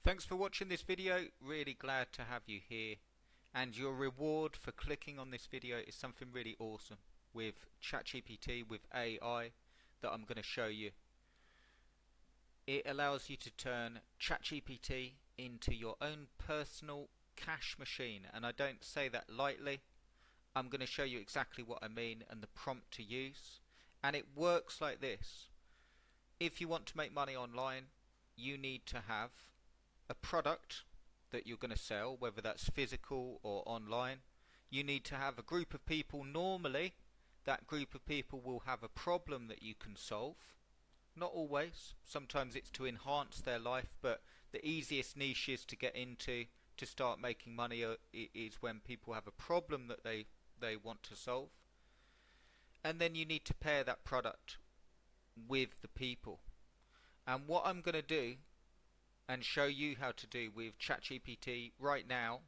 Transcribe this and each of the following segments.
Thanks for watching this video. Really glad to have you here. And your reward for clicking on this video is something really awesome with ChatGPT, with AI, that I'm going to show you. It allows you to turn ChatGPT into your own personal cash machine. And I don't say that lightly. I'm going to show you exactly what I mean and the prompt to use. And it works like this. If you want to make money online, you need to have a product that you're going to sell, whether that's physical or online. You need to have a group of people. Normally that group of people will have a problem that you can solve. Not always, sometimes it's to enhance their life, but the easiest niches to get into to start making money is when people have a problem that they want to solve. And then you need to pair that product with the people. And what I'm going to do and show you how to do with ChatGPT right now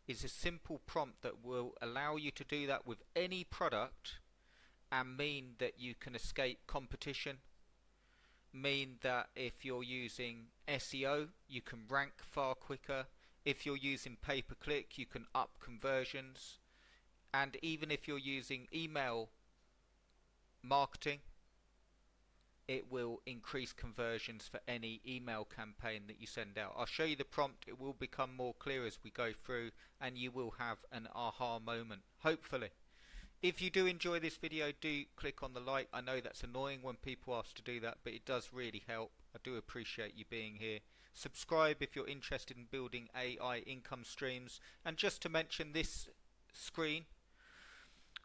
is a simple prompt that will allow you to do that with any product and mean that you can escape competition, mean that if you're using SEO you can rank far quicker, if you're using pay-per-click you can up conversions, and even if you're using email marketing it will increase conversions for any email campaign that you send out. I'll show you the prompt. It will become more clear as we go through and you will have an aha moment, hopefully. If you do enjoy this video, do click on the like. I know that's annoying when people ask to do that, but it does really help. I do appreciate you being here. Subscribe if you're interested in building AI income streams. And just to mention, this screen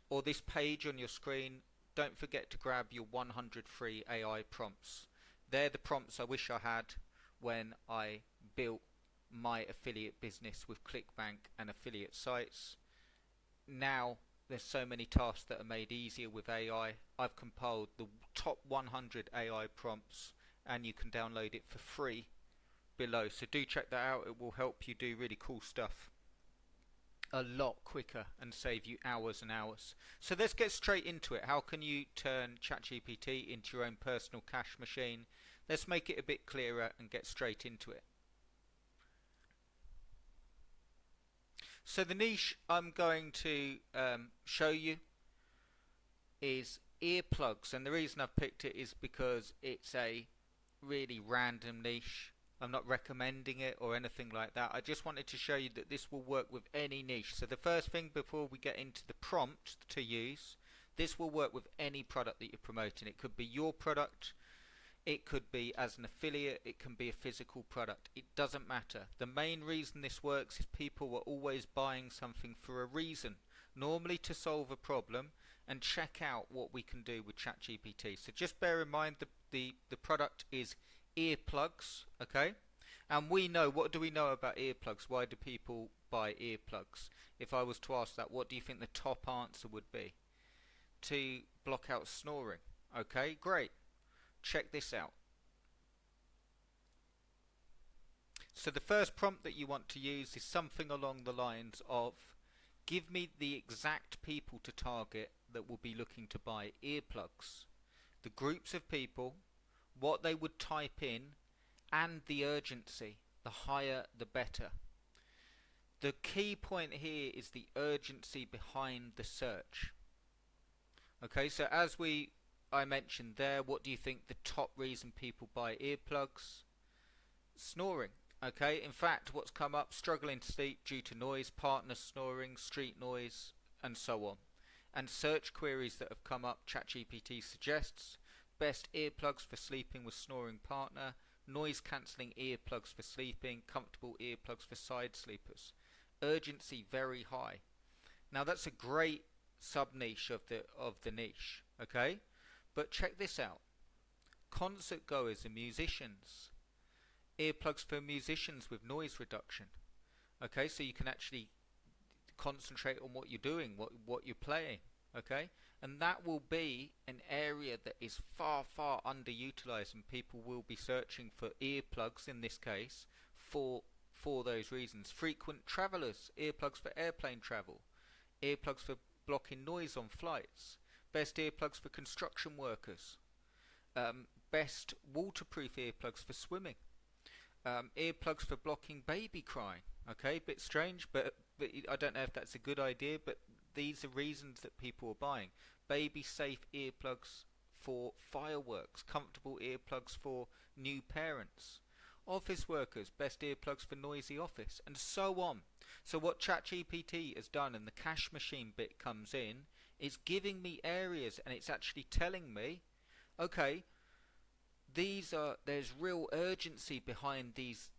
or this page on your screen, don't forget to grab your 100 free AI prompts. They're the prompts I wish I had when I built my affiliate business with ClickBank and affiliate sites. Now there's so many tasks that are made easier with AI. I've compiled the top 100 AI prompts and you can download it for free below. So do check that out. It will help you do really cool stuff a lot quicker and save you hours and hours. So let's get straight into it. How can you turn ChatGPT into your own personal cash machine? Let's make it a bit clearer and get straight into it. So the niche I'm going to show you is earplugs, and the reason I've picked it is because it's a really random niche. I'm not recommending it or anything like that. I just wanted to show you that this will work with any niche. So the first thing before we get into the prompt to use, this will work with any product that you're promoting. It could be your product, it could be as an affiliate, it can be a physical product. It doesn't matter. The main reason this works is people are always buying something for a reason, normally to solve a problem, and check out what we can do with ChatGPT. So just bear in mind the product is earplugs, okay? And we know, what do we know about earplugs? Why do people buy earplugs? If I was to ask that, what do you think the top answer would be? To block out snoring. Okay, great. Check this out. So the first prompt that you want to use is something along the lines of, give me the exact people to target that will be looking to buy earplugs. The groups of people, what they would type in, and the urgency. The higher the better. The key point here is the urgency behind the search. Okay, so as I mentioned there, what do you think the top reason people buy earplugs? Snoring. Okay, in fact what's come up, struggling to sleep due to noise, partner snoring, street noise, and so on. And search queries that have come up, ChatGPT suggests best earplugs for sleeping with snoring partner, noise cancelling earplugs for sleeping, comfortable earplugs for side sleepers. Urgency very high. Now that's a great sub niche of the niche, okay? But check this out. Concert goers and musicians. Earplugs for musicians with noise reduction. Okay, so you can actually concentrate on what you're doing, what you're playing. Okay, and that will be an area that is far underutilized, and people will be searching for earplugs in this case for those reasons. Frequent travelers, earplugs for airplane travel, earplugs for blocking noise on flights, best earplugs for construction workers, best waterproof earplugs for swimming. earplugs for blocking baby crying. Okay, bit strange, but I don't know if that's a good idea, but these are reasons that people are buying. Baby safe earplugs for fireworks, comfortable earplugs for new parents, office workers, best earplugs for noisy office, and so on. So what ChatGPT has done, and the cache machine bit comes in, it's giving me areas, and it's actually telling me, okay, there's real urgency behind these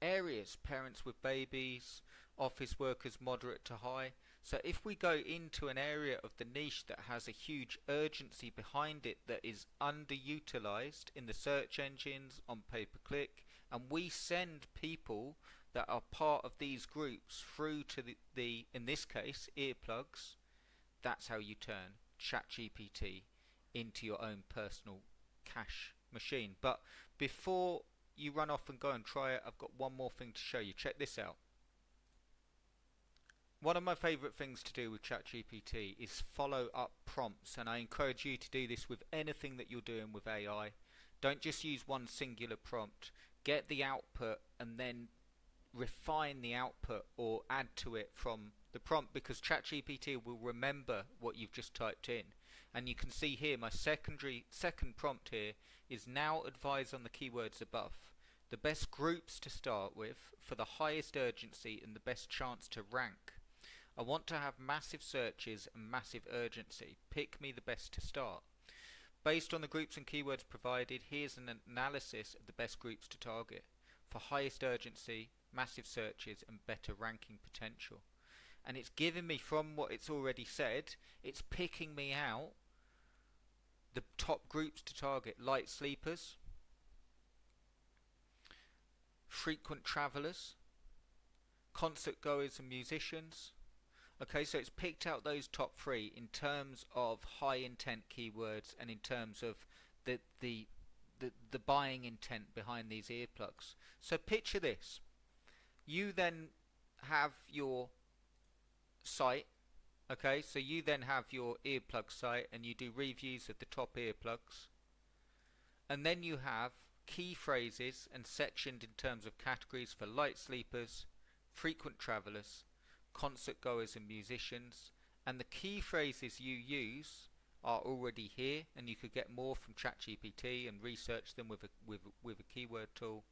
areas: parents with babies, office workers moderate to high. So if we go into an area of the niche that has a huge urgency behind it, that is underutilized in the search engines, on pay-per-click, and we send people that are part of these groups through to the in this case earplugs, that's how you turn ChatGPT into your own personal cache machine. But before you run off and go and try it, I've got one more thing to show you. Check this out. One of my favourite things to do with ChatGPT is follow up prompts, and I encourage you to do this with anything that you're doing with AI. Don't just use one singular prompt. Get the output and then refine the output or add to it from the prompt, because ChatGPT will remember what you've just typed in. And you can see here my second prompt here is: now advise on the keywords above. The best groups to start with for the highest urgency and the best chance to rank. I want to have massive searches and massive urgency. Pick me the best to start. Based on the groups and keywords provided, here's an analysis of the best groups to target for highest urgency, massive searches and better ranking potential. And it's giving me, from what it's already said, it's picking me out the top groups to target: light sleepers, frequent travellers, concert goers and musicians. Okay, so it's picked out those top three in terms of high intent keywords and in terms of the buying intent behind these earplugs. So picture this: you then have your site. Okay, so you then have your earplug site and you do reviews of the top earplugs, and then you have key phrases and sectioned in terms of categories for light sleepers, frequent travellers, concert goers and musicians. And the key phrases you use are already here, and you could get more from ChatGPT and research them with a keyword tool.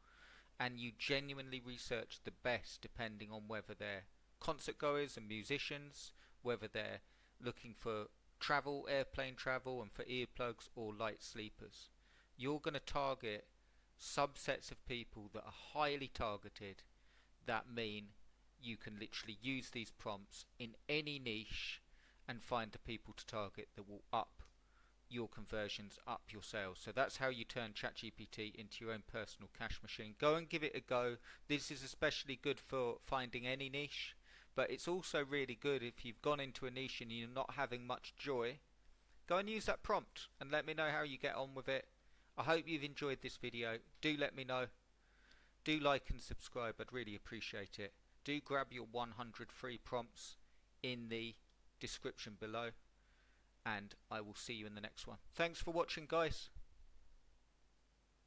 And you genuinely research the best depending on whether they're concert goers and musicians, whether they're looking for travel, airplane travel, and for earplugs, or light sleepers. You're going to target subsets of people that are highly targeted, that mean you can literally use these prompts in any niche and find the people to target that will up your conversions, up your sales. So that's how you turn ChatGPT into your own personal cash machine. Go and give it a go. This is especially good for finding any niche, but it's also really good if you've gone into a niche and you're not having much joy. Go and use that prompt and let me know how you get on with it. I hope you've enjoyed this video. Do let me know. Do like and subscribe, I'd really appreciate it. Do grab your 100 free prompts in the description below, and I will see you in the next one. Thanks for watching, guys.